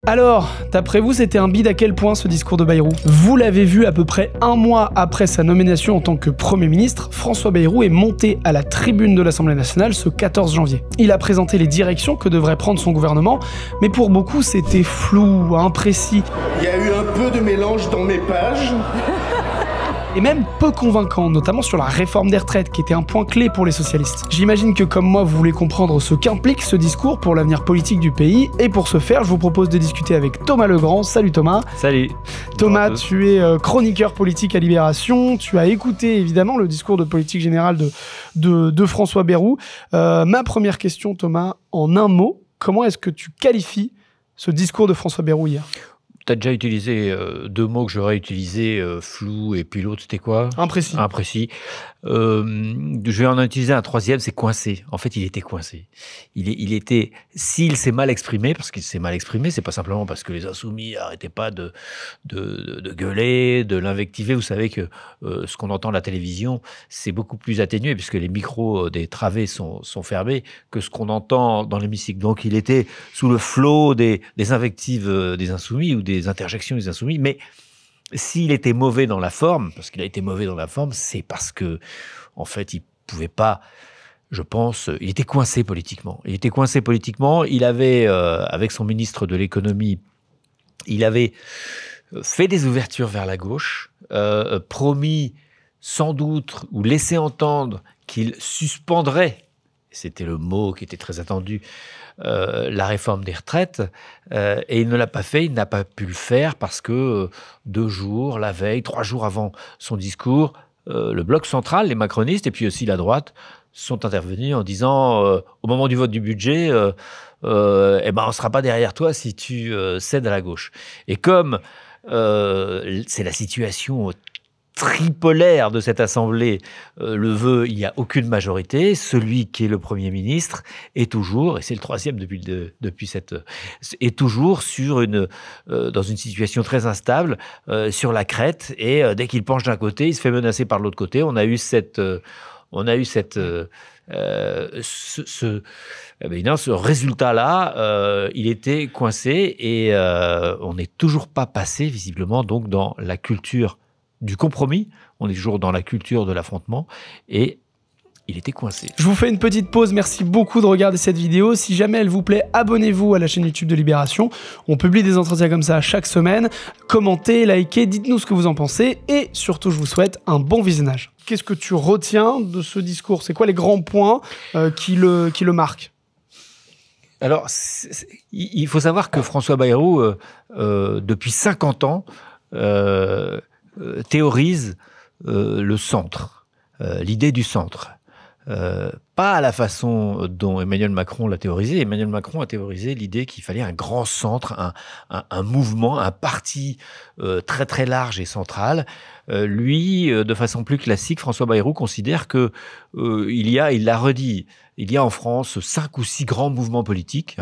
Alors, d'après vous, c'était un bide à quel point ce discours de Bayrou? Vous l'avez vu à peu près un mois après sa nomination en tant que Premier ministre, François Bayrou est monté à la tribune de l'Assemblée nationale ce 14 janvier. Il a présenté les directions que devrait prendre son gouvernement, mais pour beaucoup, c'était flou, imprécis. Il y a eu un peu de mélange dans mes pages. Et même peu convaincant, notamment sur la réforme des retraites, qui était un point clé pour les socialistes. J'imagine que comme moi, vous voulez comprendre ce qu'implique ce discours pour l'avenir politique du pays, et pour ce faire, je vous propose de discuter avec Thomas Legrand. Salut Thomas. Salut. Thomas, tu es chroniqueur politique à Libération, tu as écouté évidemment le discours de politique générale de François Bayrou. Ma première question, Thomas, en un mot, comment est-ce que tu qualifies ce discours de François Bayrou hier ? Tu as déjà utilisé deux mots que j'aurais utilisés, flou, et puis l'autre, c'était quoi? Imprécis. Imprécis. Je vais en utiliser un troisième, c'est coincé. En fait, il était coincé. Il était, s'il s'est mal exprimé, parce qu'il s'est mal exprimé, c'est pas simplement parce que les insoumis n'arrêtaient pas de gueuler, de l'invectiver. Vous savez que ce qu'on entend à la télévision, c'est beaucoup plus atténué, puisque les micros des travées sont fermés, que ce qu'on entend dans l'hémicycle. Donc, il était sous le flot des invectives des insoumis, ou des interjections des insoumis, mais s'il était mauvais dans la forme, parce qu'il a été mauvais dans la forme, c'est parce que, en fait, il pouvait pas, je pense, il était coincé politiquement. Il était coincé politiquement. Il avait, avec son ministre de l'économie, il avait fait des ouvertures vers la gauche, promis sans doute, ou laissé entendre qu'il suspendrait, c'était le mot qui était très attendu, la réforme des retraites, et il ne l'a pas fait, il n'a pas pu le faire parce que 2 jours, la veille, 3 jours avant son discours, le bloc central, les macronistes et puis aussi la droite sont intervenus en disant au moment du vote du budget, on ne sera pas derrière toi si tu cèdes à la gauche. Et comme c'est la situation tripolaire de cette Assemblée le veut, il n'y a aucune majorité. Celui qui est le Premier ministre est toujours, et c'est le troisième est toujours dans une situation très instable, sur la crête, et dès qu'il penche d'un côté, il se fait menacer par l'autre côté. On a eu ce résultat-là, il était coincé, et on n'est toujours pas passé, visiblement, donc, dans la culture du compromis. On est toujours dans la culture de l'affrontement, et il était coincé. Je vous fais une petite pause, merci beaucoup de regarder cette vidéo. Si jamais elle vous plaît, abonnez-vous à la chaîne YouTube de Libération. On publie des entretiens comme ça chaque semaine. Commentez, likez, dites-nous ce que vous en pensez, et surtout, je vous souhaite un bon visionnage. Qu'est-ce que tu retiens de ce discours? C'est quoi les grands points qui le marquent? Alors, il faut savoir que François Bayrou, depuis 50 ans, théorise le centre, l'idée du centre. Pas à la façon dont Emmanuel Macron l'a théorisé. Emmanuel Macron a théorisé l'idée qu'il fallait un grand centre, un mouvement, un parti très très large et central. Lui, de façon plus classique, François Bayrou considère que il l'a redit, il y a en France 5 ou 6 grands mouvements politiques.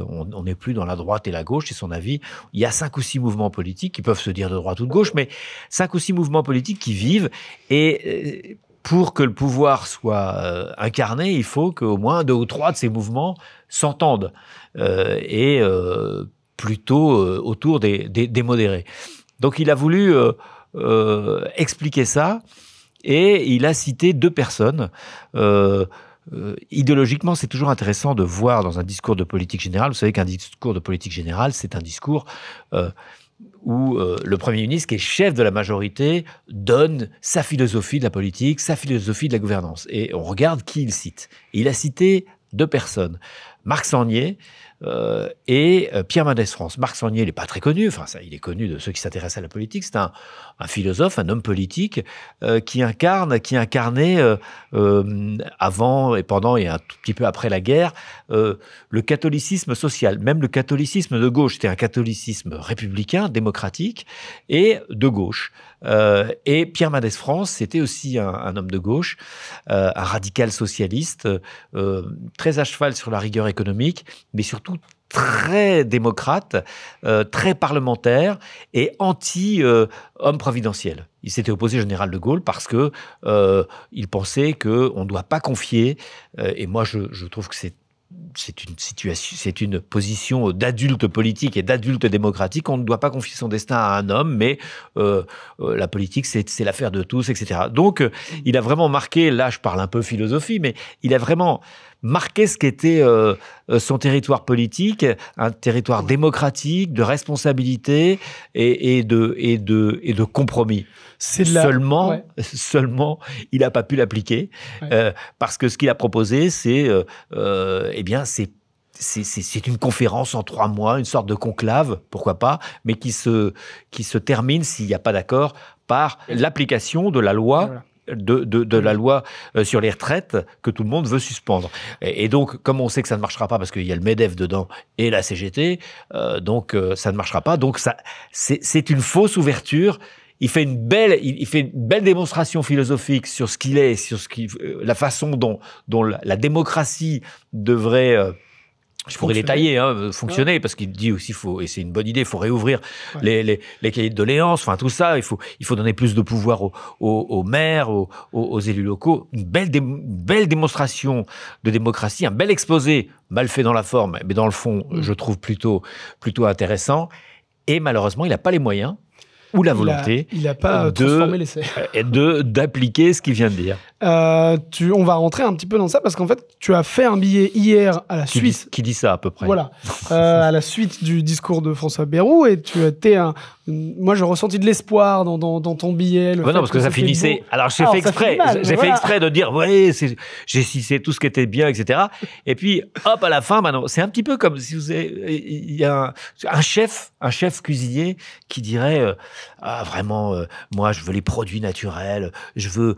On n'est plus dans la droite et la gauche, c'est son avis. Il y a 5 ou 6 mouvements politiques qui peuvent se dire de droite ou de gauche, mais 5 ou 6 mouvements politiques qui vivent. Et pour que le pouvoir soit incarné, il faut qu'au moins 2 ou 3 de ces mouvements s'entendent, et plutôt autour des modérés. Donc il a voulu expliquer ça, et il a cité 2 personnes. Idéologiquement, c'est toujours intéressant de voir dans un discours de politique générale. Vous savez qu'un discours de politique générale, c'est un discours où le Premier ministre, qui est chef de la majorité, donne sa philosophie de la politique, sa philosophie de la gouvernance. Et on regarde qui il cite. Et il a cité 2 personnes, Marc Sangnier et Pierre Mendès France. Marc Sangnier, il n'est pas très connu, il est connu de ceux qui s'intéressent à la politique. C'est un philosophe, un homme politique qui incarnait avant et pendant et un tout petit peu après la guerre le catholicisme social, même le catholicisme de gauche. C'était un catholicisme républicain, démocratique et de gauche. Et Pierre Mendès France, c'était aussi un homme de gauche, un radical socialiste, très à cheval sur la rigueur économique, mais surtout très démocrate, très parlementaire et anti-homme providentiel. Il s'était opposé au général de Gaulle parce qu'il pensait qu'on ne doit pas confier, et moi je trouve que c'est c'est une situation, c'est une position d'adulte politique et d'adulte démocratique. On ne doit pas confier son destin à un homme, mais la politique, c'est l'affaire de tous, etc. Donc, il a vraiment marqué, là je parle un peu philosophie, mais il a vraiment marqué ce qu'était son territoire politique, un territoire démocratique, de responsabilité et de compromis. Seulement, il n'a pas pu l'appliquer parce que ce qu'il a proposé, c'est une conférence en 3 mois, une sorte de conclave, pourquoi pas, mais qui se termine, s'il n'y a pas d'accord, par l'application de la loi. Voilà. De la loi sur les retraites que tout le monde veut suspendre. Et donc, comme on sait que ça ne marchera pas parce qu'il y a le MEDEF dedans et la CGT, donc ça ne marchera pas. Donc, c'est une fausse ouverture. Il fait une belle démonstration philosophique sur ce qu'il est, sur la façon dont la démocratie devrait... je pourrais détailler, fonctionner, parce qu'il dit aussi, et c'est une bonne idée, il faut réouvrir les cahiers de doléances, enfin tout ça, il faut donner plus de pouvoir aux maires, aux élus locaux. Une belle démonstration de démocratie, un bel exposé, mal fait dans la forme, mais dans le fond, je trouve plutôt intéressant. Et malheureusement, il n'a pas les moyens ou la volonté il n'a pas transformé l'essai. D'appliquer ce qu'il vient de dire. On va rentrer un petit peu dans ça parce qu'en fait, tu as fait un billet hier à la suite. Qui dit ça à peu près. Voilà, à la suite du discours de François Bayrou, et tu étais moi, j'ai ressenti de l'espoir dans ton billet. Non, parce que ça finissait. Alors, j'ai fait exprès de dire, j'ai cité tout ce qui était bien, etc. Et puis, hop, à la fin, maintenant, c'est un petit peu comme si il y a un chef cuisinier qui dirait, vraiment, moi, je veux les produits naturels, je veux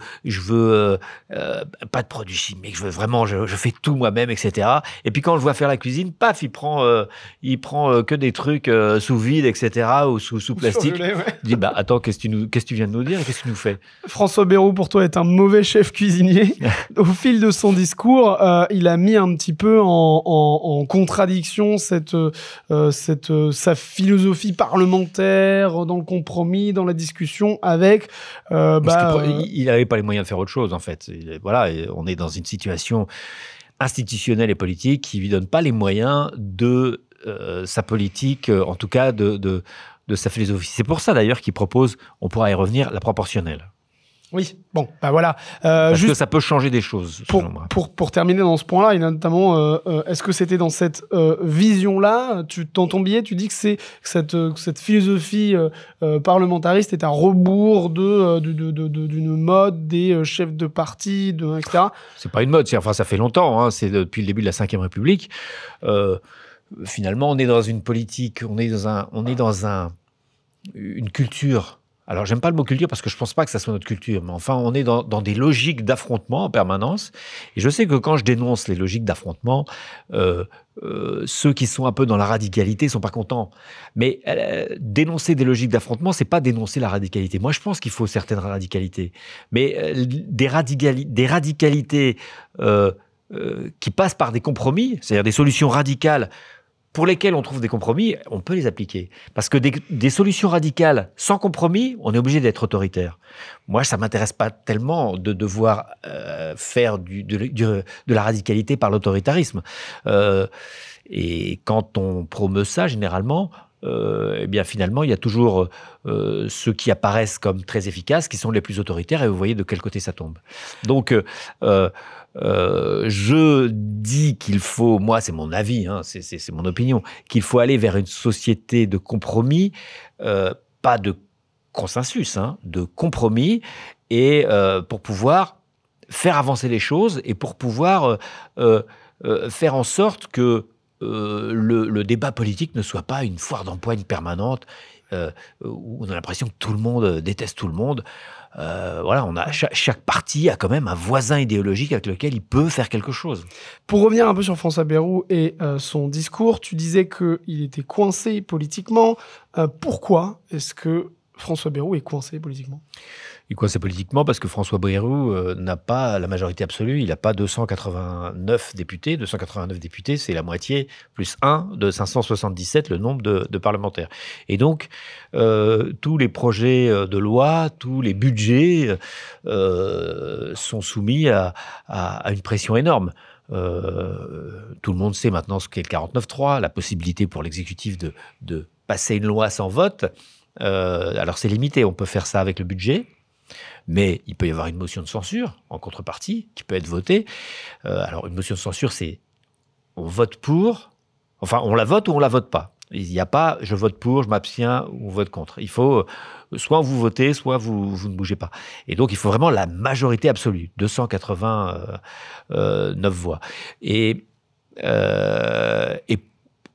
pas de produits chimiques, je veux vraiment, je fais tout moi-même, etc. Et puis, quand on le voit faire la cuisine, paf, il prend que des trucs sous vide, etc. ou sous plastique. Il dit, attends, qu'est-ce que tu viens de nous dire et qu'est-ce que tu nous fais? François Bayrou, pour toi, est un mauvais chef cuisinier. Au fil de son discours, il a mis un petit peu en contradiction sa philosophie parlementaire, dans le compromis, dans la discussion avec... il n'avait pas les moyens de faire autre chose, en fait. Voilà, on est dans une situation institutionnelle et politique qui ne lui donne pas les moyens de sa politique, en tout cas de sa philosophie. C'est pour ça d'ailleurs qu'il propose, on pourra y revenir, la proportionnelle. Oui, bon, voilà. Parce que ça peut changer des choses, selon moi. Pour terminer dans ce point-là, et notamment, est-ce que c'était dans cette vision-là, dans ton billet, tu dis que cette philosophie parlementariste est à rebours d'une mode des chefs de parti, etc. C'est pas une mode, ça fait longtemps, c'est depuis le début de la Ve République. Finalement, on est dans une politique, on est dans une culture. Alors, j'aime pas le mot culture parce que je pense pas que ça soit notre culture, mais enfin, on est dans des logiques d'affrontement en permanence. Et je sais que quand je dénonce les logiques d'affrontement, ceux qui sont un peu dans la radicalité sont pas contents. Mais dénoncer des logiques d'affrontement, c'est pas dénoncer la radicalité. Moi, je pense qu'il faut certaines radicalités, mais des radicalités qui passent par des compromis, c'est-à-dire des solutions radicales pour lesquelles on trouve des compromis, on peut les appliquer. Parce que des solutions radicales sans compromis, on est obligé d'être autoritaire. Moi, ça m'intéresse pas tellement de devoir faire de la radicalité par l'autoritarisme. Et quand on promeut ça, généralement, eh bien finalement, il y a toujours ceux qui apparaissent comme très efficaces, qui sont les plus autoritaires, et vous voyez de quel côté ça tombe. Donc, je dis qu'il faut, moi c'est mon avis, c'est mon opinion, qu'il faut aller vers une société de compromis, pas de consensus, de compromis, et pour pouvoir faire avancer les choses et pour pouvoir faire en sorte que le débat politique ne soit pas une foire d'empoigne permanente où on a l'impression que tout le monde déteste tout le monde. Voilà, chaque parti a quand même un voisin idéologique avec lequel il peut faire quelque chose. Pour revenir un peu sur François Bayrou et son discours, tu disais qu'il était coincé politiquement. Pourquoi est-ce que François Bayrou est coincé politiquement ? Il est coincé politiquement parce que François Bayrou n'a pas la majorité absolue. Il n'a pas 289 députés. 289 députés, c'est la moitié plus 1 de 577, le nombre de parlementaires. Et donc, tous les projets de loi, tous les budgets sont soumis à une pression énorme. Tout le monde sait maintenant ce qu'est le 49.3, la possibilité pour l'exécutif de passer une loi sans vote. Alors c'est limité, on peut faire ça avec le budget, mais il peut y avoir une motion de censure en contrepartie qui peut être votée. Alors une motion de censure, c'est on vote pour, enfin on la vote ou on la vote pas. Il n'y a pas je vote pour, je m'abstiens ou on vote contre. Il faut soit vous votez, soit vous ne bougez pas. Et donc il faut vraiment la majorité absolue, 289 voix.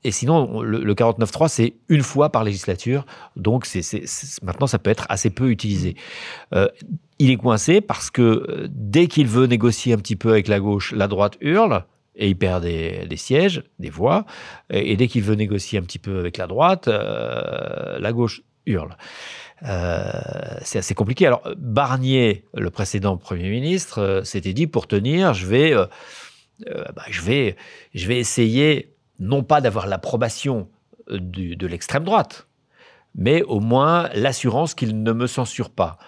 Et sinon, le 49.3, c'est une fois par législature, donc maintenant ça peut être assez peu utilisé. Il est coincé parce que dès qu'il veut négocier un petit peu avec la gauche, la droite hurle, et il perd des sièges, des voix, et dès qu'il veut négocier un petit peu avec la droite, la gauche hurle. C'est assez compliqué. Alors Barnier, le précédent Premier ministre, s'était dit, pour tenir, je vais essayer non pas d'avoir l'approbation de l'extrême droite, mais au moins l'assurance qu'il ne me censure pas.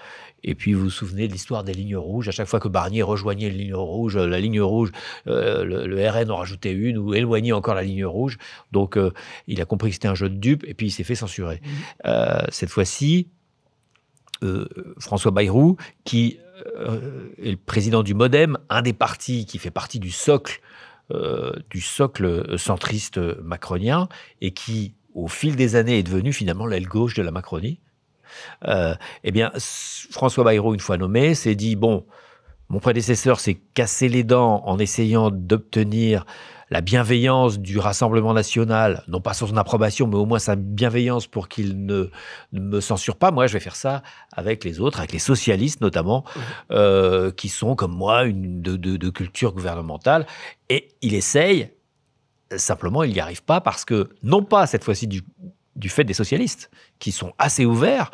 Et puis vous vous souvenez de l'histoire des lignes rouges. À chaque fois que Barnier rejoignait la ligne rouge, le RN en rajoutait une ou éloignait encore la ligne rouge. Donc il a compris que c'était un jeu de dupes et puis il s'est fait censurer. Cette fois-ci, François Bayrou, qui est le président du MoDem, un des partis qui fait partie du socle centriste macronien et qui, au fil des années, est devenu finalement l'aile gauche de la Macronie. Eh bien, François Bayrou, une fois nommé, s'est dit, bon, mon prédécesseur s'est cassé les dents en essayant d'obtenir la bienveillance du Rassemblement national, non pas son approbation, mais au moins sa bienveillance pour qu'il ne me censure pas. Moi, je vais faire ça avec les autres, avec les socialistes notamment, qui sont, comme moi, de culture gouvernementale. Et il essaye, simplement, il n'y arrive pas parce que, non pas cette fois-ci du fait des socialistes, qui sont assez ouverts,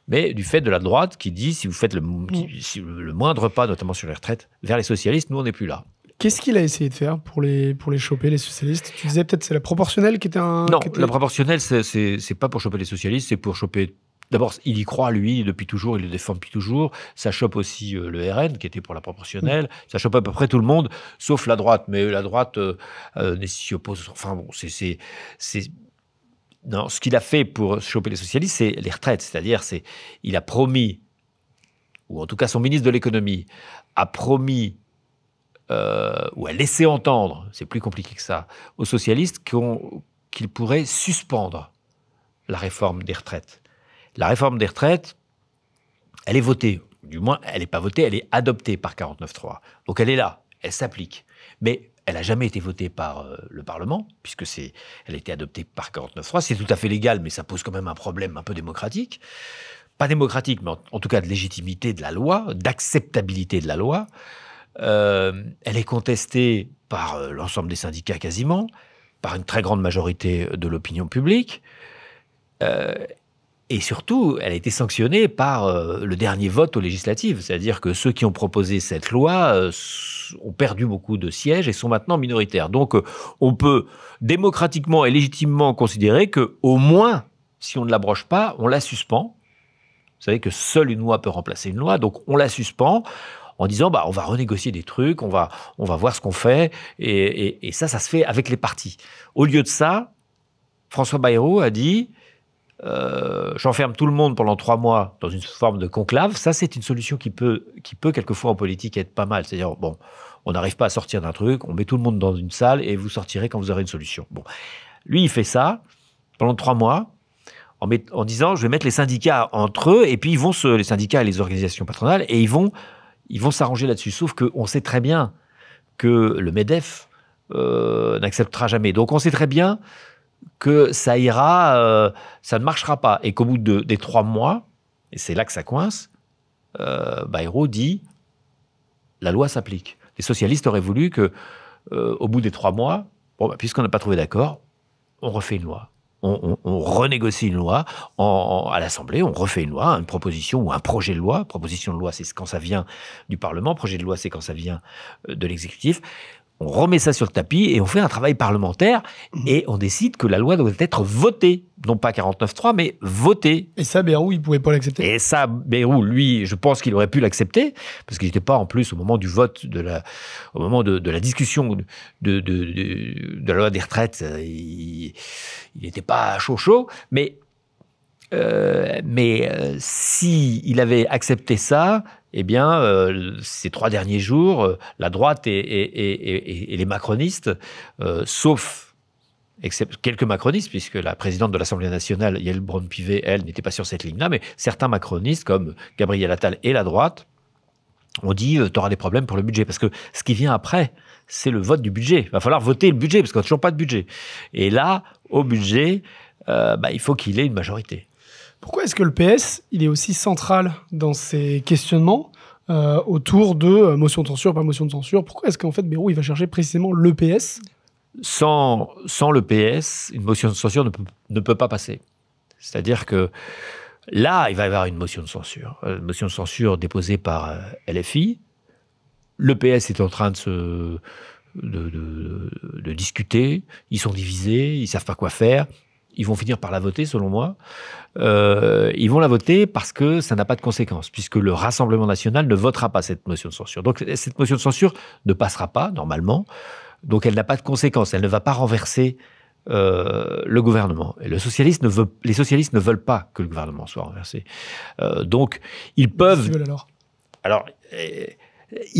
mais du fait de la droite qui dit, si vous faites le moindre pas, notamment sur les retraites, vers les socialistes, nous, on n'est plus là. Qu'est-ce qu'il a essayé de faire pour les choper, les socialistes? Tu disais peut-être c'est la proportionnelle qui était un... Non, la proportionnelle, c'est pas pour choper les socialistes, c'est pour choper... D'abord, il y croit, lui, depuis toujours, il le défend depuis toujours. Ça chope aussi le RN, qui était pour la proportionnelle. Ça chope à peu près tout le monde, sauf la droite. Mais la droite s'y oppose. Enfin bon, non, ce qu'il a fait pour choper les socialistes, c'est les retraites. C'est-à-dire, il a promis, ou en tout cas son ministre de l'économie, a promis, ou a laissé entendre, c'est plus compliqué que ça, aux socialistes qu'ils pourraient suspendre la réforme des retraites. La réforme des retraites, elle est votée. Du moins, elle n'est pas votée, elle est adoptée par 49.3. Donc elle est là, elle s'applique. Mais elle n'a jamais été votée par le Parlement, puisque elle a été adoptée par 49.3. C'est tout à fait légal, mais ça pose quand même un problème un peu démocratique. Pas démocratique, mais en tout cas de légitimité de la loi, d'acceptabilité de la loi. Elle est contestée par l'ensemble des syndicats quasiment, par une très grande majorité de l'opinion publique. Et surtout, elle a été sanctionnée par le dernier vote aux législatives. C'est-à-dire que ceux qui ont proposé cette loi ont perdu beaucoup de sièges et sont maintenant minoritaires. Donc, on peut démocratiquement et légitimement considérer qu'au moins, si on ne l'abroge pas, on la suspend. Vous savez que seule une loi peut remplacer une loi, donc on la suspend en disant on va renégocier des trucs, on va voir ce qu'on fait. Et ça se fait avec les partis. Au lieu de ça, François Bayrou a dit... j'enferme tout le monde pendant 3 mois dans une forme de conclave. Ça, c'est une solution qui peut quelquefois en politique être pas mal. C'est-à-dire, bon, on n'arrive pas à sortir d'un truc, on met tout le monde dans une salle et vous sortirez quand vous aurez une solution. Bon, lui, il fait ça pendant 3 mois en disant, je vais mettre les syndicats entre eux et puis les syndicats et les organisations patronales et ils vont s'arranger là-dessus. Sauf qu'on sait très bien que le MEDEF n'acceptera jamais. Donc, on sait très bien que ça ira, ça ne marchera pas. Et qu'au bout des 3 mois, et c'est là que ça coince, Bayrou dit la loi s'applique. Les socialistes auraient voulu que, au bout des 3 mois, puisqu'on n'a pas trouvé d'accord, on refait une loi. On renégocie une loi à l'Assemblée, on refait une loi, une proposition ou un projet de loi. Proposition de loi, c'est quand ça vient du Parlement. Projet de loi, c'est quand ça vient de l'exécutif. on remet ça sur le tapis et on fait un travail parlementaire et on décide que la loi doit être votée. Non pas 49.3, mais votée. Et ça, Bayrou, il ne pouvait pas l'accepter. Et ça, Bayrou, lui, je pense qu'il aurait pu l'accepter, parce qu'il n'était pas, en plus, au moment du vote, au moment de la discussion de la loi des retraites, il n'était pas chaud, mais s'il avait accepté ça, eh bien, ces 3 derniers jours, la droite et les macronistes, sauf quelques macronistes, puisque la présidente de l'Assemblée nationale, Yael Braun-Pivet, elle, n'était pas sur cette ligne-là, mais certains macronistes, comme Gabriel Attal et la droite, ont dit « t'auras des problèmes pour le budget ». Parce que ce qui vient après, c'est le vote du budget. Il va falloir voter le budget, parce qu'on n'a toujours pas de budget. Et là, au budget, il faut qu'il ait une majorité. Pourquoi est-ce que le PS, il est aussi central dans ces questionnements autour de motion de censure, pas motion de censure? Pourquoi est-ce qu'en fait, Bayrou, il va chercher précisément le PS? Sans le PS, une motion de censure ne peut pas passer. C'est-à-dire que là, il va y avoir une motion de censure déposée par LFI. Le PS est en train de discuter. Ils sont divisés, ils ne savent pas quoi faire. Ils vont finir par la voter, selon moi. Ils vont la voter parce que ça n'a pas de conséquences, puisque le Rassemblement national ne votera pas cette motion de censure. Donc, cette motion de censure ne passera pas, normalement. Donc, elle n'a pas de conséquences. Elle ne va pas renverser le gouvernement. Et les socialistes ne veulent pas que le gouvernement soit renversé. Donc, ils peuvent... Qu'est-ce qu'ils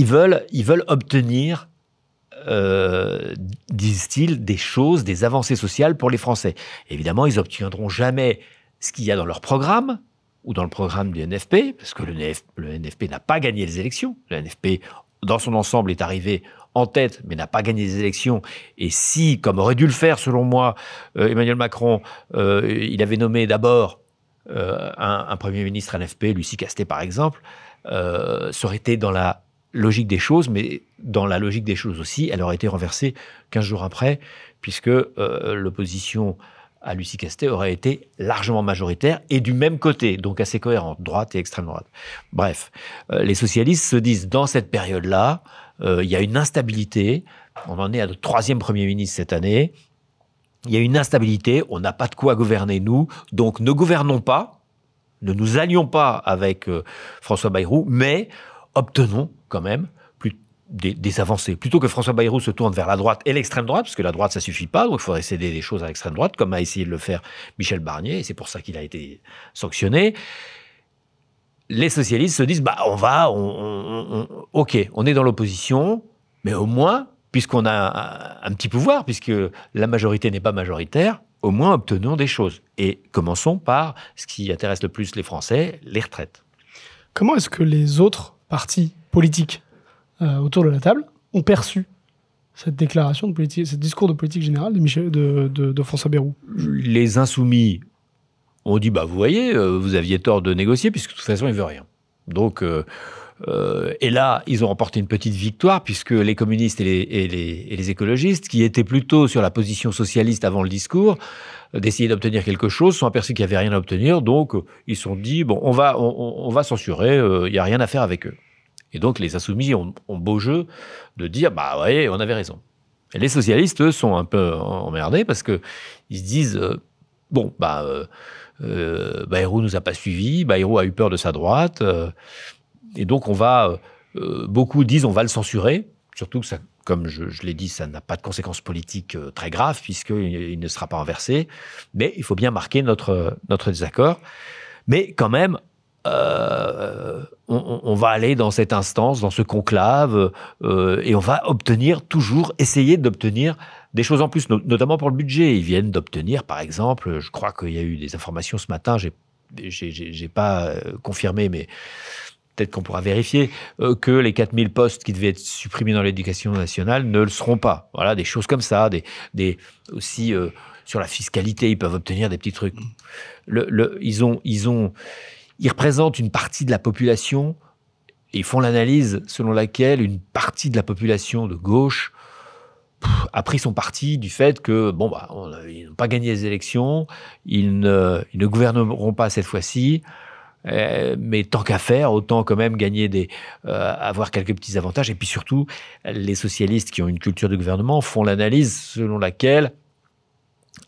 veulent alors, ils veulent obtenir, disent-ils, des choses, des avancées sociales pour les Français. Évidemment, ils n'obtiendront jamais ce qu'il y a dans leur programme ou dans le programme du NFP, parce que le NFP n'a pas gagné les élections. Le NFP, dans son ensemble, est arrivé en tête, mais n'a pas gagné les élections. Et si, comme aurait dû le faire, selon moi, Emmanuel Macron, il avait nommé d'abord un Premier ministre NFP, Lucie Castet par exemple, ça aurait été dans la logique des choses, mais dans la logique des choses aussi, elle aurait été renversée 15 jours après, puisque l'opposition à Lucie Castet aurait été largement majoritaire et du même côté, donc assez cohérente, droite et extrême droite. Bref, les socialistes se disent, dans cette période-là, il y a une instabilité, on en est à notre 3e Premier ministre cette année, il y a une instabilité, on n'a pas de quoi gouverner nous, donc ne gouvernons pas, ne nous allions pas avec François Bayrou, mais obtenons quand même des avancées. Plutôt que François Bayrou se tourne vers la droite et l'extrême droite, parce que la droite, ça suffit pas, donc il faudrait céder des choses à l'extrême droite, comme a essayé de le faire Michel Barnier, et c'est pour ça qu'il a été sanctionné. Les socialistes se disent, ok, on est dans l'opposition, mais au moins, puisqu'on a un petit pouvoir, puisque la majorité n'est pas majoritaire, au moins obtenons des choses. Et commençons par ce qui intéresse le plus les Français, les retraites. Comment est-ce que les autres partis politiques autour de la table ont perçu cette déclaration de politique, ce discours de politique générale de François Bayrou? Les insoumis ont dit, vous voyez, vous aviez tort de négocier, puisque de toute façon, il ne veut rien. Donc, et là, ils ont remporté une petite victoire, puisque les communistes et les écologistes, qui étaient plutôt sur la position socialiste avant le discours, d'essayer d'obtenir quelque chose, sont aperçus qu'il n'y avait rien à obtenir, donc ils se sont dit, on va censurer, il n'y a rien à faire avec eux. Et donc, les insoumis ont beau jeu de dire, ouais, on avait raison. Et les socialistes, eux, sont un peu emmerdés, parce qu'ils se disent, Bayrou nous a pas suivis, Bayrou a eu peur de sa droite, et donc beaucoup disent on va le censurer, surtout que ça, comme je l'ai dit, ça n'a pas de conséquences politiques très graves, puisqu'il ne sera pas renversé, mais il faut bien marquer notre désaccord. Mais quand même, on va aller dans cette instance, dans ce conclave, et on va essayer d'obtenir des choses en plus, notamment pour le budget. Ils viennent d'obtenir, par exemple, je crois qu'il y a eu des informations ce matin, j'ai pas confirmé, mais peut-être qu'on pourra vérifier, que les 4000 postes qui devaient être supprimés dans l'éducation nationale ne le seront pas. Voilà, des choses comme ça, aussi sur la fiscalité, ils peuvent obtenir des petits trucs. Ils représentent une partie de la population, et ils font l'analyse selon laquelle une partie de la population de gauche a pris son parti du fait que, ils n'ont pas gagné les élections, ils ne gouverneront pas cette fois-ci, Mais tant qu'à faire, autant quand même avoir quelques petits avantages. Et puis surtout, les socialistes qui ont une culture de gouvernement font l'analyse selon laquelle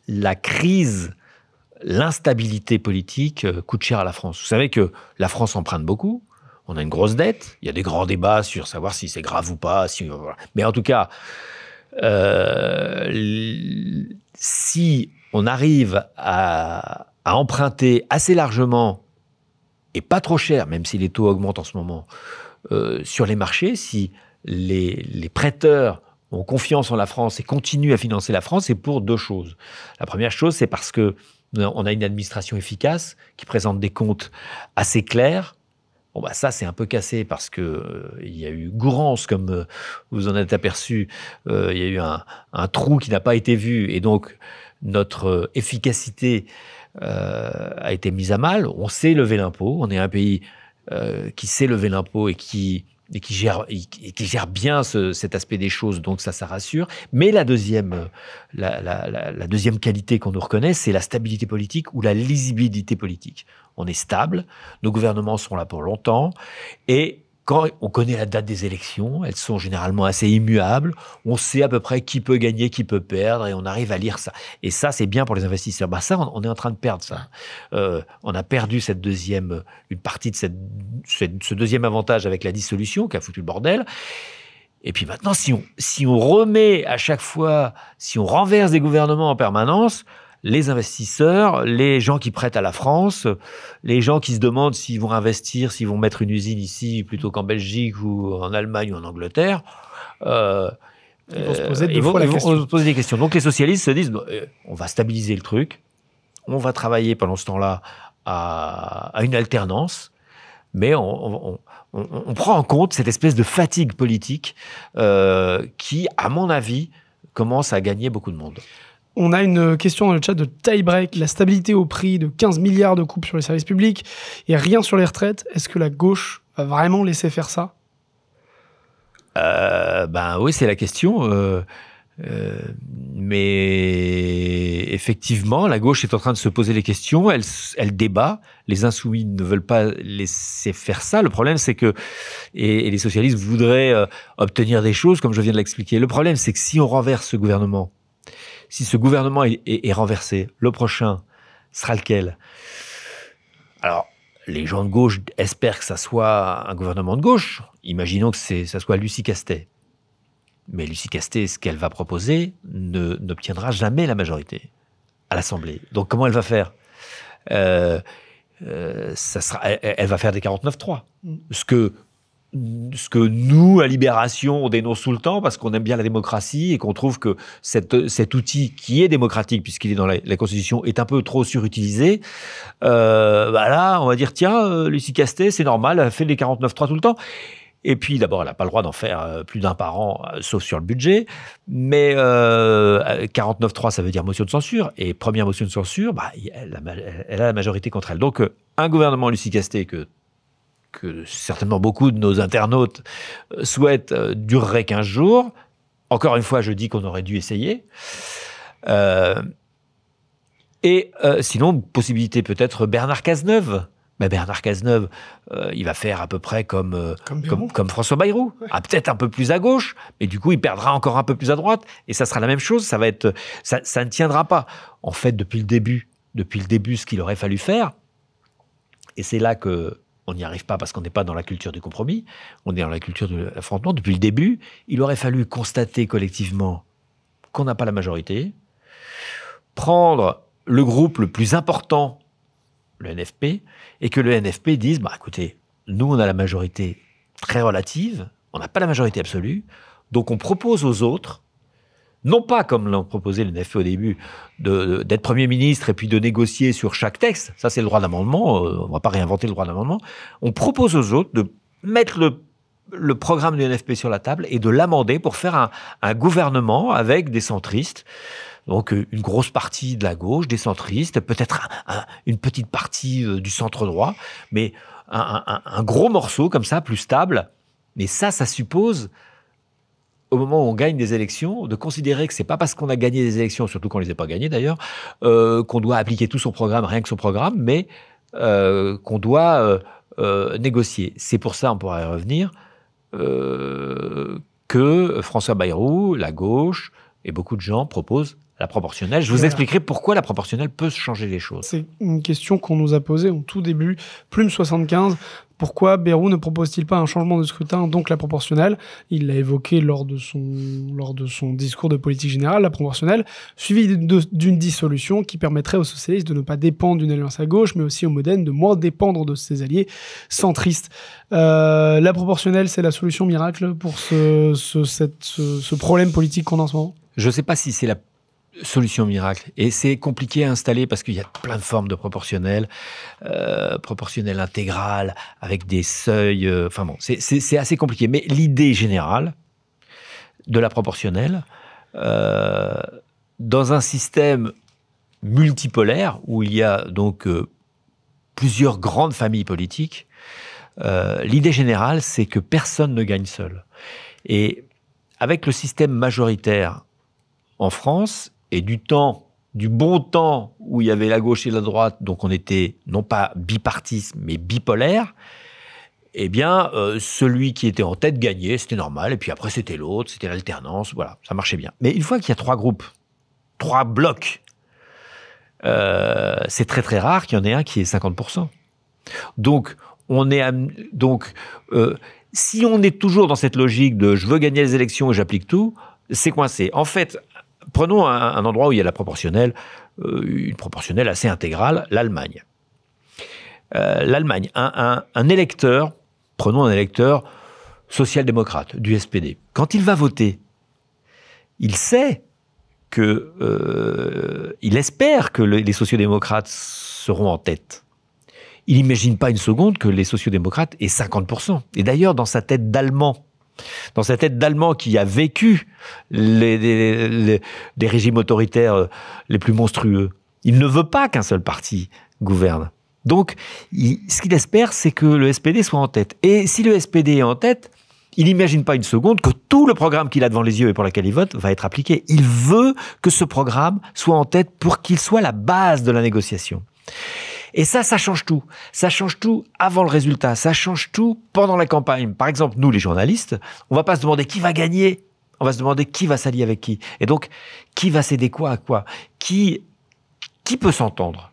la crise, l'instabilité politique coûte cher à la France. Vous savez que la France emprunte beaucoup. On a une grosse dette. Il y a des grands débats sur savoir si c'est grave ou pas. Voilà. Mais en tout cas, si on arrive à emprunter assez largement et pas trop cher, même si les taux augmentent en ce moment, sur les marchés, si les prêteurs ont confiance en la France et continuent à financer la France, c'est pour deux choses. La première chose, c'est parce qu'on a une administration efficace qui présente des comptes assez clairs. Bon, bah ça, c'est un peu cassé parce qu'il y a eu gourance, comme vous en êtes aperçu. Il y a eu un trou qui n'a pas été vu. Et donc, notre efficacité a été mise à mal. On sait lever l'impôt. On est un pays qui sait lever l'impôt et qui gère bien cet aspect des choses. Donc ça rassure. Mais la deuxième qualité qu'on nous reconnaît, c'est la stabilité politique ou la lisibilité politique. On est stable, nos gouvernements sont là pour longtemps, et quand on connaît la date des élections, elles sont généralement assez immuables, on sait à peu près qui peut gagner, qui peut perdre, et on arrive à lire ça. Et ça, c'est bien pour les investisseurs. Bah ça, on est en train de perdre ça. On a perdu une partie de ce deuxième avantage avec la dissolution qui a foutu le bordel. Et puis maintenant, si on remet à chaque fois, si on renverse des gouvernements en permanence, les investisseurs, les gens qui prêtent à la France, les gens qui se demandent s'ils vont investir, s'ils vont mettre une usine ici plutôt qu'en Belgique ou en Allemagne ou en Angleterre, ils vont se poser des questions. Donc les socialistes se disent, on va stabiliser le truc, on va travailler pendant ce temps-là à une alternance, mais on prend en compte cette espèce de fatigue politique qui, à mon avis, commence à gagner beaucoup de monde. On a une question dans le chat de Tiebreak. La stabilité au prix de 15 milliards de coupes sur les services publics et rien sur les retraites. Est-ce que la gauche va vraiment laisser faire ça ? Ben oui, c'est la question. Mais effectivement, la gauche est en train de se poser les questions. Elle débat. Les insoumis ne veulent pas laisser faire ça. Le problème, c'est que et les socialistes voudraient obtenir des choses, comme je viens de l'expliquer. Le problème, c'est que si on renverse ce gouvernement, si ce gouvernement est renversé, le prochain sera lequel ? Alors, les gens de gauche espèrent que ça soit un gouvernement de gauche. Imaginons que ça soit Lucie Castet. Mais Lucie Castet, ce qu'elle va proposer, n'obtiendra jamais la majorité à l'Assemblée. Donc, comment elle va faire ? Elle va faire des 49-3. Ce que nous, à Libération, on dénonce tout le temps parce qu'on aime bien la démocratie et qu'on trouve que cet outil qui est démocratique, puisqu'il est dans la Constitution, est un peu trop surutilisé. Là, on va dire, tiens, Lucie Castet, c'est normal, elle fait les 49-3 tout le temps. Et puis, d'abord, elle n'a pas le droit d'en faire plus d'un par an, sauf sur le budget. Mais 49-3, ça veut dire motion de censure. Et première motion de censure, elle a la majorité contre elle. Donc, un gouvernement Lucie Castet que certainement beaucoup de nos internautes souhaitent durerait 15 jours. Encore une fois, je dis qu'on aurait dû essayer. Sinon, possibilité peut-être Bernard Cazeneuve. Mais Bernard Cazeneuve, il va faire à peu près comme François Bayrou. Ouais. Peut-être un peu plus à gauche, mais du coup, il perdra encore un peu plus à droite. Et ça sera la même chose. Ça ne tiendra pas. En fait, depuis le début, ce qu'il aurait fallu faire, et c'est là que on n'y arrive pas parce qu'on n'est pas dans la culture du compromis, on est dans la culture de l'affrontement. Depuis le début, il aurait fallu constater collectivement qu'on n'a pas la majorité, prendre le groupe le plus important, le NFP, et que le NFP dise, écoutez, nous on a la majorité très relative, on n'a pas la majorité absolue, donc on propose aux autres, non pas comme l'ont proposé le NFP au début, d'être Premier ministre et puis de négocier sur chaque texte, ça c'est le droit d'amendement, on ne va pas réinventer le droit d'amendement, on propose aux autres de mettre le programme du NFP sur la table et de l'amender pour faire un gouvernement avec des centristes, donc une grosse partie de la gauche, des centristes, peut-être une petite partie du centre-droit, mais un gros morceau comme ça, plus stable, mais ça suppose au moment où on gagne des élections, de considérer que c'est pas parce qu'on a gagné des élections, surtout qu'on les a pas gagnées d'ailleurs, qu'on doit appliquer tout son programme, rien que son programme, mais qu'on doit négocier. C'est pour ça, on pourra y revenir, que François Bayrou, la gauche et beaucoup de gens proposent la proportionnelle. Je vous expliquerai pourquoi la proportionnelle peut changer les choses. C'est une question qu'on nous a posée au tout début. Plume 75, pourquoi Bayrou ne propose-t-il pas un changement de scrutin, donc la proportionnelle? Il l'a évoqué lors de son discours de politique générale, la proportionnelle, suivie d'une dissolution qui permettrait aux socialistes de ne pas dépendre d'une alliance à gauche, mais aussi aux modernes de moins dépendre de ses alliés centristes. La proportionnelle, c'est la solution miracle pour ce problème politique qu'on a en ce moment? Je ne sais pas si c'est la solution miracle. Et c'est compliqué à installer parce qu'il y a plein de formes de proportionnel, proportionnel intégral, avec des seuils. Enfin bon, c'est assez compliqué. Mais l'idée générale de la proportionnelle, dans un système multipolaire où il y a donc plusieurs grandes familles politiques, l'idée générale, c'est que personne ne gagne seul. Et avec le système majoritaire en France, et du bon temps où il y avait la gauche et la droite, donc on était non pas bipartiste, mais bipolaire, eh bien, celui qui était en tête gagnait, c'était normal, et puis après c'était l'autre, c'était l'alternance, voilà, ça marchait bien. Mais une fois qu'il y a 3 groupes, 3 blocs, c'est très très rare qu'il y en ait un qui est 50%. Donc, si on est toujours dans cette logique de « je veux gagner les élections et j'applique tout », c'est coincé. En fait, prenons un endroit où il y a la proportionnelle, une proportionnelle assez intégrale, l'Allemagne. L'Allemagne, un électeur, prenons un électeur social-démocrate du SPD. Quand il va voter, il sait il espère que les sociodémocrates seront en tête. Il n'imagine pas une seconde que les sociodémocrates aient 50%. Et d'ailleurs, dans sa tête d'Allemand, qui a vécu des régimes autoritaires les plus monstrueux, il ne veut pas qu'un seul parti gouverne. Donc, ce qu'il espère, c'est que le SPD soit en tête. Et si le SPD est en tête, il n'imagine pas une seconde que tout le programme qu'il a devant les yeux et pour lequel il vote va être appliqué. Il veut que ce programme soit en tête pour qu'il soit la base de la négociation. Et ça change tout. Ça change tout avant le résultat. Ça change tout pendant la campagne. Par exemple, nous, les journalistes, on va pas se demander qui va gagner. On va se demander qui va s'allier avec qui. Et donc, qui va céder quoi à quoi? Qui peut s'entendre?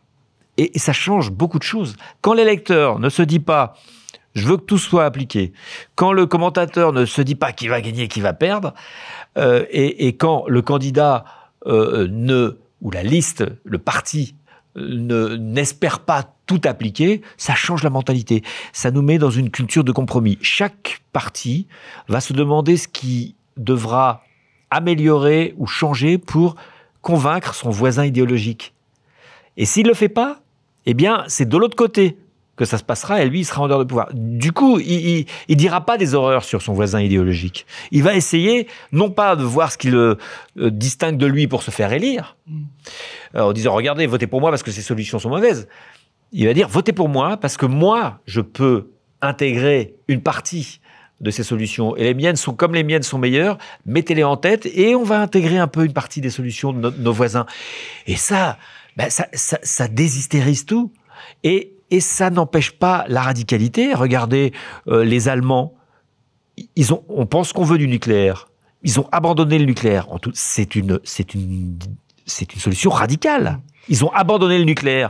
Et ça change beaucoup de choses. Quand l'électeur ne se dit pas « je veux que tout soit appliqué », quand le commentateur ne se dit pas qui va gagner et qui va perdre, et quand le candidat ou la liste, le parti, n'espère pas tout appliquer, ça change la mentalité. Ça nous met dans une culture de compromis. Chaque parti va se demander ce qui devra améliorer ou changer pour convaincre son voisin idéologique. Et s'il ne le fait pas, eh bien, c'est de l'autre côté que ça se passera et lui, il sera en dehors de pouvoir. Du coup, il dira pas des horreurs sur son voisin idéologique. Il va essayer, non pas de voir ce qui le distingue de lui pour se faire élire, en disant, regardez, votez pour moi parce que ces solutions sont mauvaises. Il va dire, votez pour moi parce que moi, je peux intégrer une partie de ces solutions. Et les miennes sont comme les miennes sont meilleures, mettez-les en tête et on va intégrer un peu une partie des solutions de nos voisins. Et ça déshystérise tout. Et ça n'empêche pas la radicalité. Regardez les Allemands. On pense qu'on veut du nucléaire. Ils ont abandonné le nucléaire. C'est une solution radicale. Ils ont abandonné le nucléaire.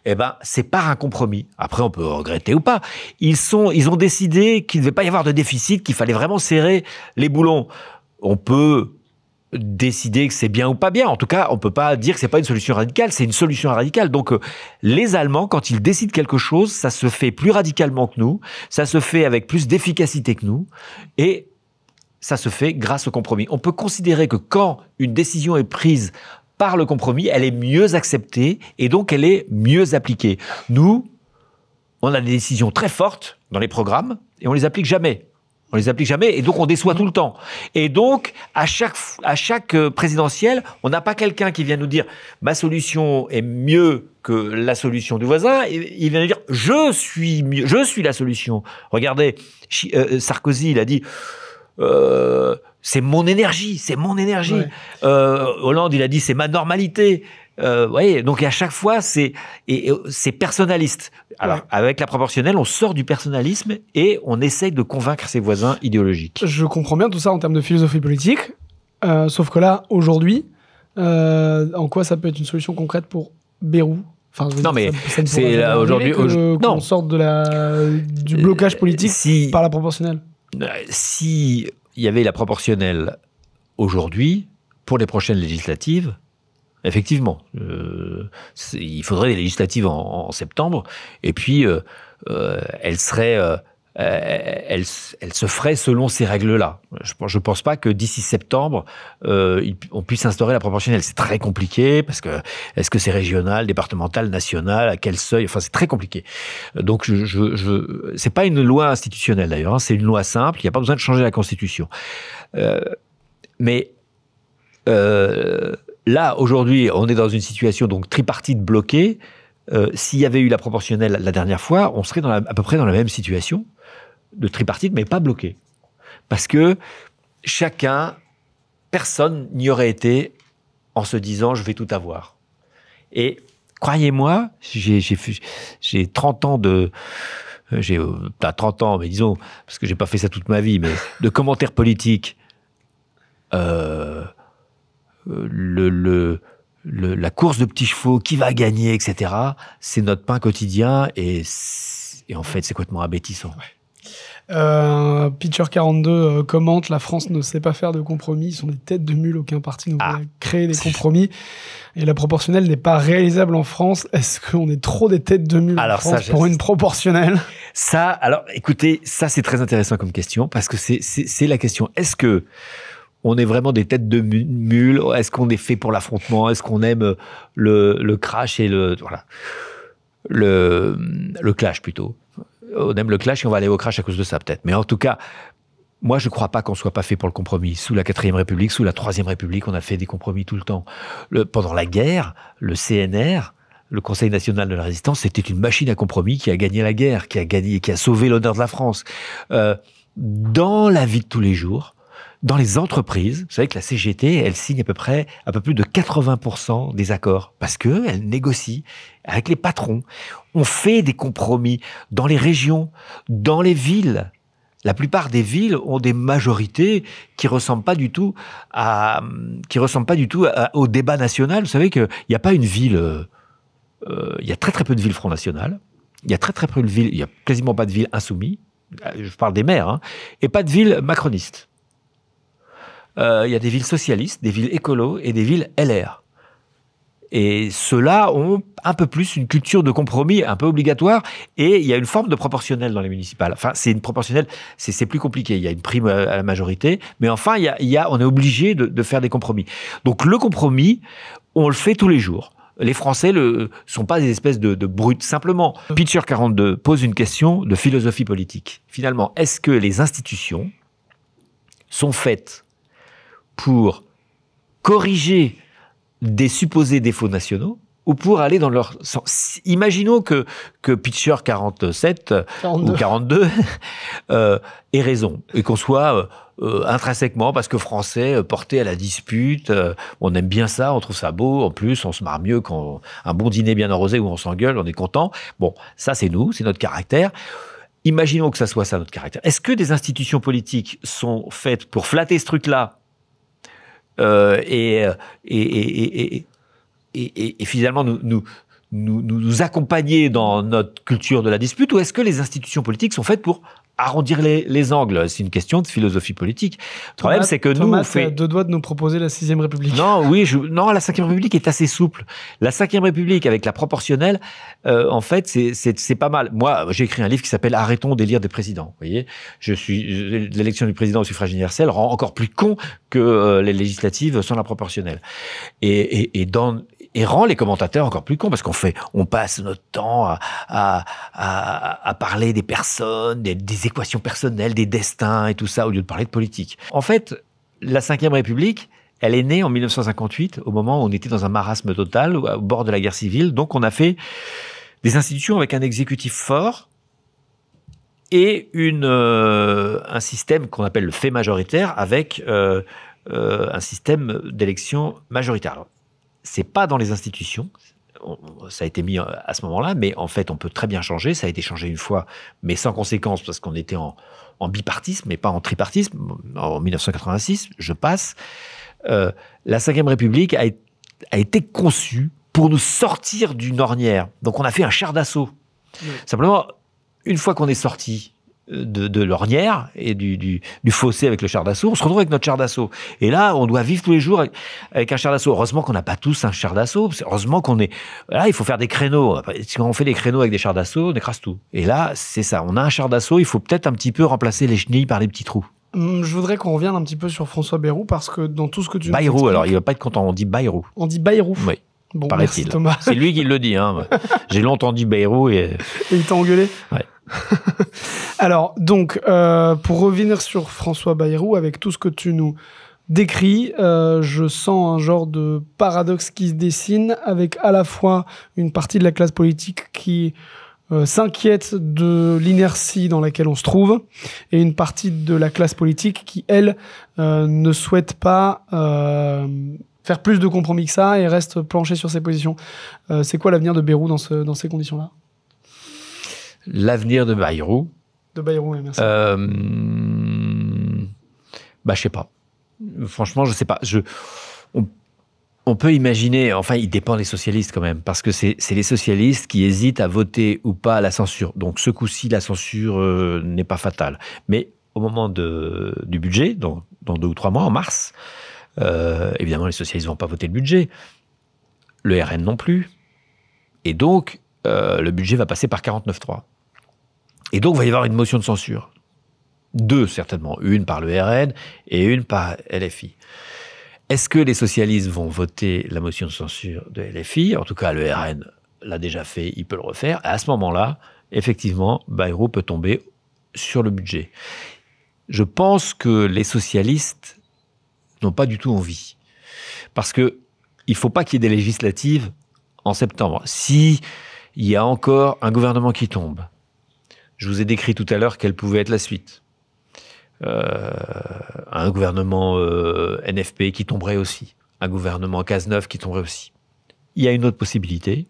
Eh ben, c'est par un compromis. Après, on peut regretter ou pas. Ils ont décidé qu'il ne devait pas y avoir de déficit, qu'il fallait vraiment serrer les boulons. On peut décider que c'est bien ou pas bien. En tout cas, on peut pas dire que c'est pas une solution radicale, c'est une solution radicale. Donc, les Allemands, quand ils décident quelque chose, ça se fait plus radicalement que nous, ça se fait avec plus d'efficacité que nous, et ça se fait grâce au compromis. On peut considérer que quand une décision est prise par le compromis, elle est mieux acceptée, et donc elle est mieux appliquée. Nous, on a des décisions très fortes dans les programmes, et on les applique jamais. On les applique jamais, et donc on déçoit tout le temps. Et donc, à chaque présidentielle, on n'a pas quelqu'un qui vient nous dire « ma solution est mieux que la solution du voisin », il vient nous dire « je suis la solution ». Regardez, Sarkozy, il a dit c'est mon énergie, c'est mon énergie. Ouais. Hollande, il a dit c'est ma normalité. voyez, donc à chaque fois, c'est personnaliste. Alors, avec la proportionnelle, on sort du personnalisme et on essaye de convaincre ses voisins idéologiques. Je comprends bien tout ça en termes de philosophie politique, sauf que là, aujourd'hui, en quoi ça peut être une solution concrète pour Bayrou? Enfin, non, mais c'est là aujourd'hui. Qu'on sorte du blocage politique par la proportionnelle. Si il y avait la proportionnelle aujourd'hui, pour les prochaines législatives, effectivement, il faudrait des législatives en septembre, et puis elles seraient. Elle se ferait selon ces règles-là. Je pense pas que d'ici septembre, on puisse instaurer la proportionnelle. C'est très compliqué parce que est-ce que c'est régional, départemental, national, à quel seuil? Enfin, c'est très compliqué. Donc, c'est pas une loi institutionnelle d'ailleurs. Hein, c'est une loi simple. Il n'y a pas besoin de changer la Constitution. Mais là, aujourd'hui, on est dans une situation donc tripartite bloquée. S'il y avait eu la proportionnelle la dernière fois, on serait à peu près dans la même situation de tripartite, mais pas bloqué. Parce que personne n'y aurait été en se disant « je vais tout avoir ». Et croyez-moi, j'ai 30 ans de... J'ai pas 30 ans, mais disons, parce que j'ai pas fait ça toute ma vie, mais de commentaires politiques, la course de petits chevaux, qui va gagner, etc., c'est notre pain quotidien et en fait, c'est complètement abêtissant. Ouais. Pitcher 42 commente: la France ne sait pas faire de compromis, ils sont des têtes de mule, aucun parti ne peut créer des compromis et la proportionnelle n'est pas réalisable en France. Est-ce qu'on est trop des têtes de mule en France pour une proportionnelle? Alors écoutez, ça c'est très intéressant comme question parce que c'est la question, est-ce que on est vraiment des têtes de mule? Est-ce qu'on est fait pour l'affrontement? Est-ce qu'on aime le crash et le clash plutôt? On aime le clash et on va aller au crash à cause de ça peut-être. Mais en tout cas, moi je ne crois pas qu'on ne soit pas fait pour le compromis. Sous la 4e République, sous la 3e République, on a fait des compromis tout le temps. Pendant la guerre, le CNR, le Conseil national de la résistance, c'était une machine à compromis qui a gagné la guerre, qui a sauvé l'honneur de la France. Dans la vie de tous les jours, dans les entreprises, vous savez que la CGT, elle signe à peu plus de 80% des accords parce qu'elle négocie avec les patrons. On fait des compromis dans les régions, dans les villes. La plupart des villes ont des majorités qui ressemblent pas du tout au débat national. Vous savez qu'il n'y a pas une ville, il y a très très peu de villes Front National. Il y a très très peu de villes, il y a quasiment pas de villes insoumis. Je parle des maires, hein, et pas de villes macronistes. Il y a des villes socialistes, des villes écolos et des villes LR. Et ceux-là ont un peu plus une culture de compromis un peu obligatoire et il y a une forme de proportionnelle dans les municipales. Enfin, c'est une proportionnelle, c'est plus compliqué. Il y a une prime à la majorité, mais enfin, on est obligé de faire des compromis. Donc le compromis, on le fait tous les jours. Les Français ne sont pas des espèces de brutes. Simplement, Pitcher 42 pose une question de philosophie politique. Finalement, est-ce que les institutions sont faites pour corriger des supposés défauts nationaux ou pour aller dans leur sens? Imaginons que Pitcher 47 ou 42 ait raison et qu'on soit intrinsèquement, parce que Français, porté à la dispute, on aime bien ça, on trouve ça beau, en plus on se marre mieux quand un bon dîner bien arrosé où on s'engueule, on est content. Bon, ça c'est nous, c'est notre caractère. Imaginons que ça soit ça notre caractère. Est-ce que des institutions politiques sont faites pour flatter ce truc-là et finalement nous accompagner dans notre culture de la dispute, ou est-ce que les institutions politiques sont faites pour arrondir les angles? C'est une question de philosophie politique. Le problème, c'est que nous, on fait deux doigts de nous proposer la 6e République. Non, non, la 5e République est assez souple. La 5e République avec la proportionnelle, en fait, c'est pas mal. Moi, j'ai écrit un livre qui s'appelle Arrêtons d'élire des présidents. Vous voyez, l'élection du président au suffrage universel rend encore plus con que les législatives sans la proportionnelle. Et rend les commentateurs encore plus cons parce on passe notre temps à parler des personnes, des équations personnelles, des destins et tout ça, au lieu de parler de politique. En fait, la 5e République, elle est née en 1958, au moment où on était dans un marasme total, au bord de la guerre civile. Donc on a fait des institutions avec un exécutif fort et un système qu'on appelle le fait majoritaire avec un système d'élection majoritaire. Alors, c'est pas dans les institutions. Ça a été mis à ce moment-là, mais en fait, on peut très bien changer. Ça a été changé une fois, mais sans conséquence, parce qu'on était en bipartisme, mais pas en tripartisme. En 1986, je passe. La Ve République a été conçue pour nous sortir d'une ornière. Donc, on a fait un char d'assaut. Oui. Simplement, une fois qu'on est sorti de l'ornière et du fossé avec le char d'assaut, on se retrouve avec notre char d'assaut. Et là, on doit vivre tous les jours avec un char d'assaut. Heureusement qu'on n'a pas tous un char d'assaut. Heureusement qu'on est... Là, il faut faire des créneaux. Quand on fait des créneaux avec des chars d'assaut, on écrase tout. Et là, c'est ça. On a un char d'assaut, il faut peut-être un petit peu remplacer les chenilles par les petits trous. Je voudrais qu'on revienne un petit peu sur François Bayrou, parce que dans tout ce que tu nous Bayrou, alors il va pas être content, on dit Bayrou. On dit Bayrou. Oui. Bon, merci Thomas. C'est lui qui le dit. Hein. J'ai longtemps dit Bayrou et il t'a engueulé. Ouais. Alors, donc, pour revenir sur François Bayrou, avec tout ce que tu nous décris, je sens un genre de paradoxe qui se dessine, avec à la fois une partie de la classe politique qui s'inquiète de l'inertie dans laquelle on se trouve, et une partie de la classe politique qui, elle, ne souhaite pas faire plus de compromis que ça et reste planché sur ses positions. C'est quoi l'avenir de Bayrou dans ces conditions-là ? L'avenir de Bayrou. De Bayrou, oui, merci. Je sais pas. Franchement, je sais pas. On peut imaginer, enfin, il dépend des socialistes quand même, parce que c'est les socialistes qui hésitent à voter ou pas à la censure. Donc, ce coup-ci, la censure n'est pas fatale. Mais au moment du budget, dans 2 ou 3 mois, en mars, évidemment, les socialistes vont pas voter le budget. Le RN non plus. Et donc, le budget va passer par 49.3. Et donc, il va y avoir une motion de censure. 2, certainement. Une par le RN et une par LFI. Est-ce que les socialistes vont voter la motion de censure de LFI ? En tout cas, le RN l'a déjà fait, il peut le refaire. Et à ce moment-là, effectivement, Bayrou peut tomber sur le budget. Je pense que les socialistes n'ont pas du tout envie. Parce qu'il ne faut pas qu'il y ait des législatives en septembre. Si il y a encore un gouvernement qui tombe, je vous ai décrit tout à l'heure quelle pouvait être la suite. Un gouvernement NFP qui tomberait aussi. Un gouvernement Cazeneuve qui tomberait aussi. Il y a une autre possibilité.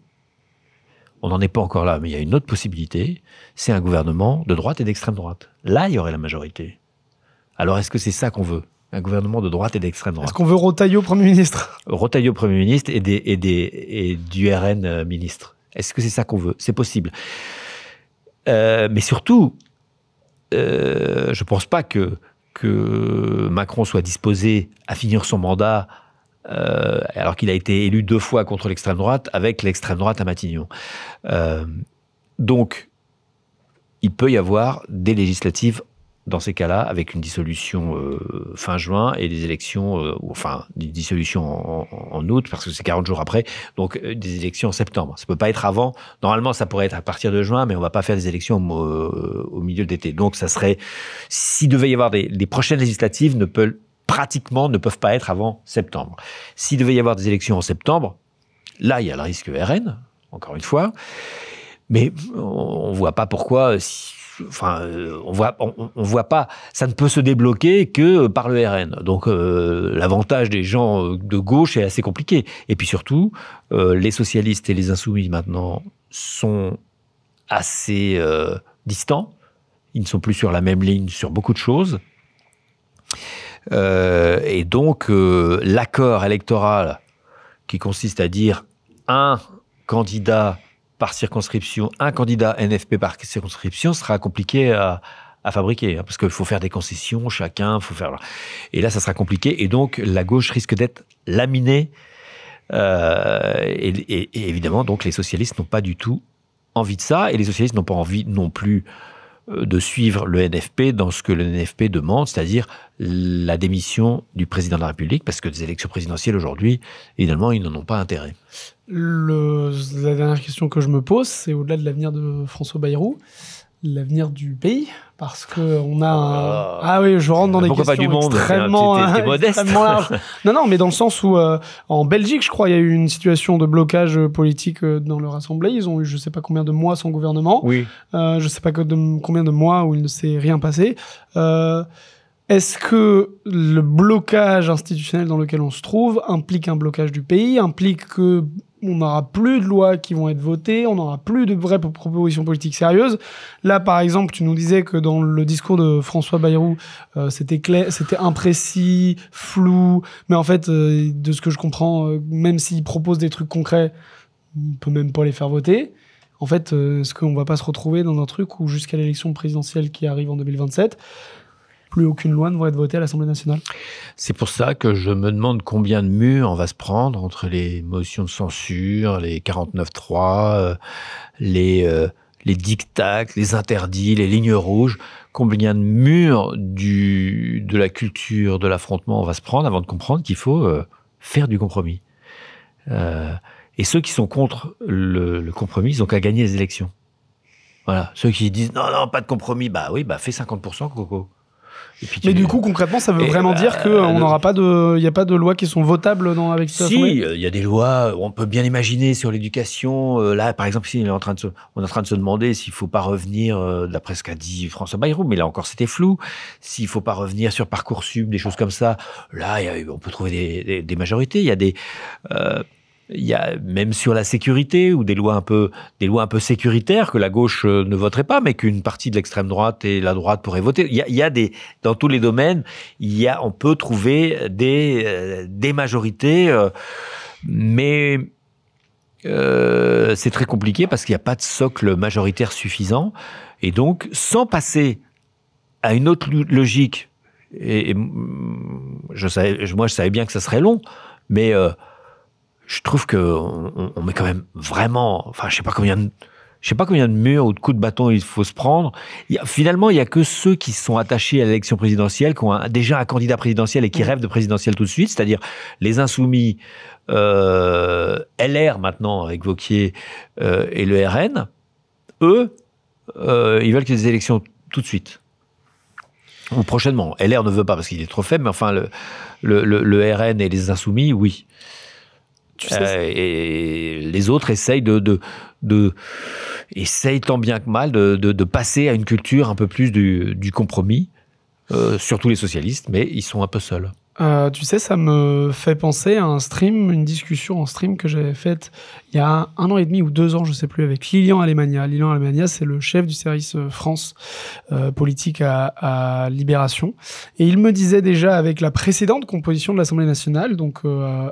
On n'en est pas encore là, mais il y a une autre possibilité. C'est un gouvernement de droite et d'extrême droite. Là, il y aurait la majorité. Alors, est-ce que c'est ça qu'on veut ? Un gouvernement de droite et d'extrême droite. Est-ce qu'on veut Retailleau Premier ministre ? Retailleau Premier ministre et du RN ministre. Est-ce que c'est ça qu'on veut ? C'est possible. Mais surtout, je ne pense pas que Macron soit disposé à finir son mandat alors qu'il a été élu 2 fois contre l'extrême droite, avec l'extrême droite à Matignon. Donc, il peut y avoir des législatives dans ces cas-là, avec une dissolution fin juin et des élections, des dissolutions en août, parce que c'est 40 jours après, donc des élections en septembre. Ça ne peut pas être avant. Normalement, ça pourrait être à partir de juin, mais on ne va pas faire des élections au milieu de l'été. Donc, ça serait... S'il devait y avoir les prochaines législatives ne peuvent pas être avant septembre. S'il devait y avoir des élections en septembre, là, il y a le risque RN, encore une fois, mais on ne voit pas pourquoi... on voit pas, ça ne peut se débloquer que par le RN. Donc, l'avantage des gens de gauche est assez compliqué. Et puis surtout, les socialistes et les insoumis maintenant sont assez distants. Ils ne sont plus sur la même ligne sur beaucoup de choses. Et donc, l'accord électoral qui consiste à dire un candidat par circonscription, un candidat NFP par circonscription sera compliqué à fabriquer, parce qu'il faut faire des concessions, chacun, faut faire... Et là, ça sera compliqué, et donc la gauche risque d'être laminée, et évidemment, donc les socialistes n'ont pas du tout envie de ça, et les socialistes n'ont pas envie non plus de suivre le NFP dans ce que le NFP demande, c'est-à-dire la démission du président de la République, parce que des élections présidentielles aujourd'hui, évidemment, ils n'en ont pas intérêt. La dernière question que je me pose, c'est au-delà de l'avenir de François Bayrou, l'avenir du pays, parce que on a ah oui, je rentre dans des questions du monde, extrêmement modeste. Extrêmement larges. Non, mais dans le sens où en Belgique, je crois, il y a eu une situation de blocage politique dans leur assemblée. Ils ont eu je sais pas combien de mois sans gouvernement. Oui. Je sais pas combien de mois où il ne s'est rien passé. Est-ce que le blocage institutionnel dans lequel on se trouve implique un blocage du pays, implique que on n'aura plus de lois qui vont être votées, on n'aura plus de vraies propositions politiques sérieuses. Là, par exemple, tu nous disais que dans le discours de François Bayrou, c'était clair, c'était imprécis, flou, mais en fait, de ce que je comprends, même s'il propose des trucs concrets, on peut même pas les faire voter. En fait, est-ce qu'on va pas se retrouver dans un truc où jusqu'à l'élection présidentielle qui arrive en 2027, plus aucune loi ne va être votée à l'Assemblée nationale? C'est pour ça que je me demande combien de murs on va se prendre entre les motions de censure, les 49.3, les diktats, les interdits, les lignes rouges. Combien de murs de la culture de l'affrontement on va se prendre avant de comprendre qu'il faut faire du compromis. Et ceux qui sont contre le compromis, ils n'ont qu'à gagner les élections. Voilà. Ceux qui disent non, pas de compromis, bah oui, fais 50%, Coco. Mais du coup, concrètement, ça veut vraiment dire qu'on n'aura pas il n'y a pas de lois qui sont votables avec cette assemblée? Si, il y a des lois, on peut bien imaginer sur l'éducation. Là, par exemple, on est en train de se demander s'il ne faut pas revenir, d'après ce qu'a dit François Bayrou, mais là encore, c'était flou, s'il ne faut pas revenir sur Parcoursup, des choses comme ça. Là, on peut trouver des majorités. Il y a même sur la sécurité ou des lois un peu sécuritaires que la gauche ne voterait pas, mais qu'une partie de l'extrême droite et la droite pourraient voter. Il y a dans tous les domaines, on peut trouver des majorités, mais c'est très compliqué parce qu'il n'y a pas de socle majoritaire suffisant. Et donc, sans passer à une autre logique, moi je savais bien que ça serait long, mais je trouve qu'on met quand même vraiment, enfin, je sais pas combien de murs ou de coups de bâton il faut se prendre. Finalement, il y a que ceux qui sont attachés à l'élection présidentielle, qui ont déjà un candidat présidentiel et qui rêvent de présidentielle tout de suite, c'est-à-dire les insoumis, LR maintenant avec Wauquiez et le RN. Eux, ils veulent qu'il y ait des élections tout de suite. Ou prochainement. LR ne veut pas parce qu'il est trop faible, mais enfin, le RN et les insoumis, oui. Et les autres essayent essayent tant bien que mal de passer à une culture un peu plus du compromis, surtout les socialistes, mais ils sont un peu seuls. Tu sais, ça me fait penser à une discussion en stream que j'avais faite il y a 1 an et demi ou 2 ans, je sais plus, avec Lilian Alemania. Lilian Alemania, c'est le chef du service France politique à Libération. Et il me disait déjà avec la précédente composition de l'Assemblée nationale, donc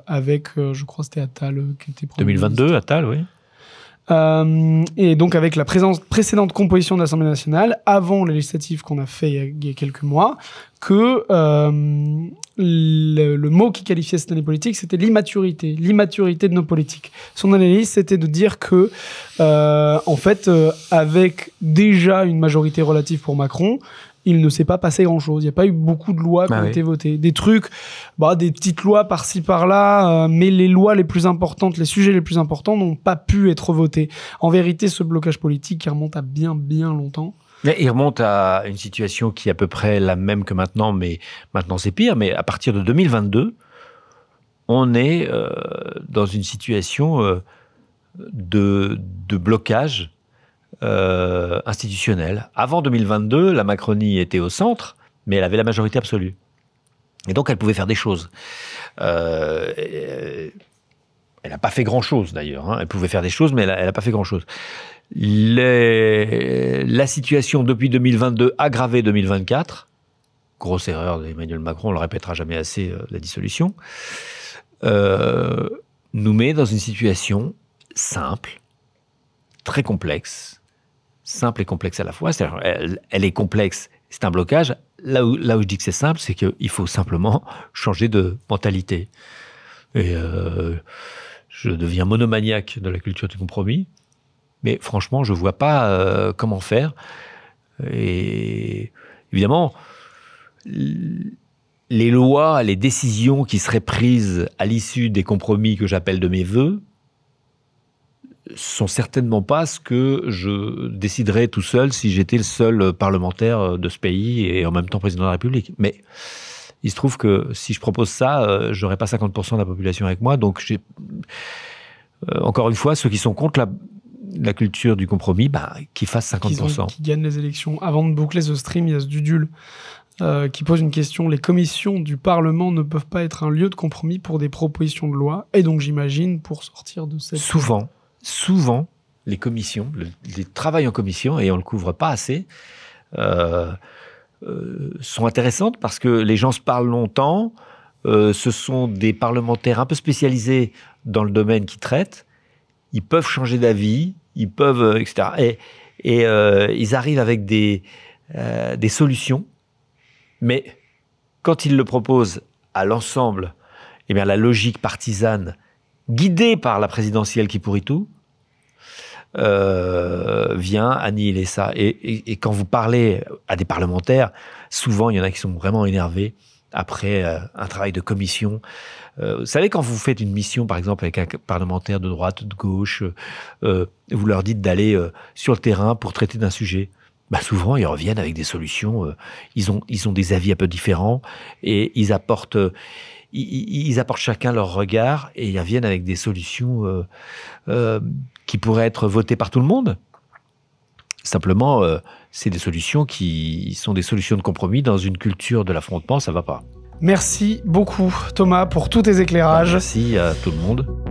avec, je crois c'était Attal qui était... 2022, Attal, oui. Et donc avec la précédente composition de l'Assemblée nationale, avant les législatives qu'on a fait il y a quelques mois, que le mot qui qualifiait cette année politique, c'était l'immaturité de nos politiques. Son analyse, c'était de dire que, en fait, avec déjà une majorité relative pour Macron, il ne s'est pas passé grand-chose. Il n'y a pas eu beaucoup de lois qui ont été votées. Des trucs, des petites lois par-ci, par-là, mais les lois les plus importantes, les sujets les plus importants n'ont pas pu être votés. En vérité, ce blocage politique qui remonte à bien, bien longtemps. Il remonte à une situation qui est à peu près la même que maintenant, mais maintenant c'est pire. Mais à partir de 2022, on est dans une situation de blocage institutionnel. Avant 2022, la Macronie était au centre, mais elle avait la majorité absolue. Et donc, elle pouvait faire des choses. Elle n'a pas fait grand-chose, d'ailleurs. Hein. Elle pouvait faire des choses, mais elle n'a pas fait grand-chose. La situation depuis 2022 aggravée 2024, grosse erreur d'Emmanuel Macron, on ne le répétera jamais assez, la dissolution, nous met dans une situation simple, très complexe, simple et complexe à la fois. C'est-à-dire, elle est complexe, c'est un blocage. Là où je dis que c'est simple, c'est qu'il faut simplement changer de mentalité. Et je deviens monomaniaque de la culture du compromis, mais franchement, je ne vois pas comment faire. Et évidemment, les lois, les décisions qui seraient prises à l'issue des compromis que j'appelle de mes vœux, sont certainement pas ce que je déciderais tout seul si j'étais le seul parlementaire de ce pays et en même temps président de la République. Mais il se trouve que si je propose ça, j'aurais pas 50% de la population avec moi. Donc, encore une fois, ceux qui sont contre la culture du compromis, qui fassent 50%. Qui gagnent les élections. Avant de boucler ce stream, il y a ce Dudul qui pose une question. Les commissions du Parlement ne peuvent pas être un lieu de compromis pour des propositions de loi, et donc j'imagine pour sortir de cette... Souvent, les commissions, les travails en commission, et on ne le couvre pas assez, sont intéressantes parce que les gens se parlent longtemps, ce sont des parlementaires un peu spécialisés dans le domaine qu'ils traitent, ils peuvent changer d'avis, ils peuvent, etc. Et ils arrivent avec des solutions, mais quand ils le proposent à l'ensemble, eh bien la logique partisane, guidée par la présidentielle qui pourrit tout, vient annihiler ça. Et quand vous parlez à des parlementaires, souvent il y en a qui sont vraiment énervés après un travail de commission. Vous savez, quand vous faites une mission, par exemple, avec un parlementaire de droite, de gauche, vous leur dites d'aller sur le terrain pour traiter d'un sujet. Bah souvent, ils reviennent avec des solutions. Ils ont des avis un peu différents et ils apportent chacun leur regard et ils reviennent avec des solutions qui pourraient être votées par tout le monde. Simplement, c'est des solutions qui sont des solutions de compromis. Dans une culture de l'affrontement, ça va pas. Merci beaucoup Thomas pour tous tes éclairages. Merci à tout le monde.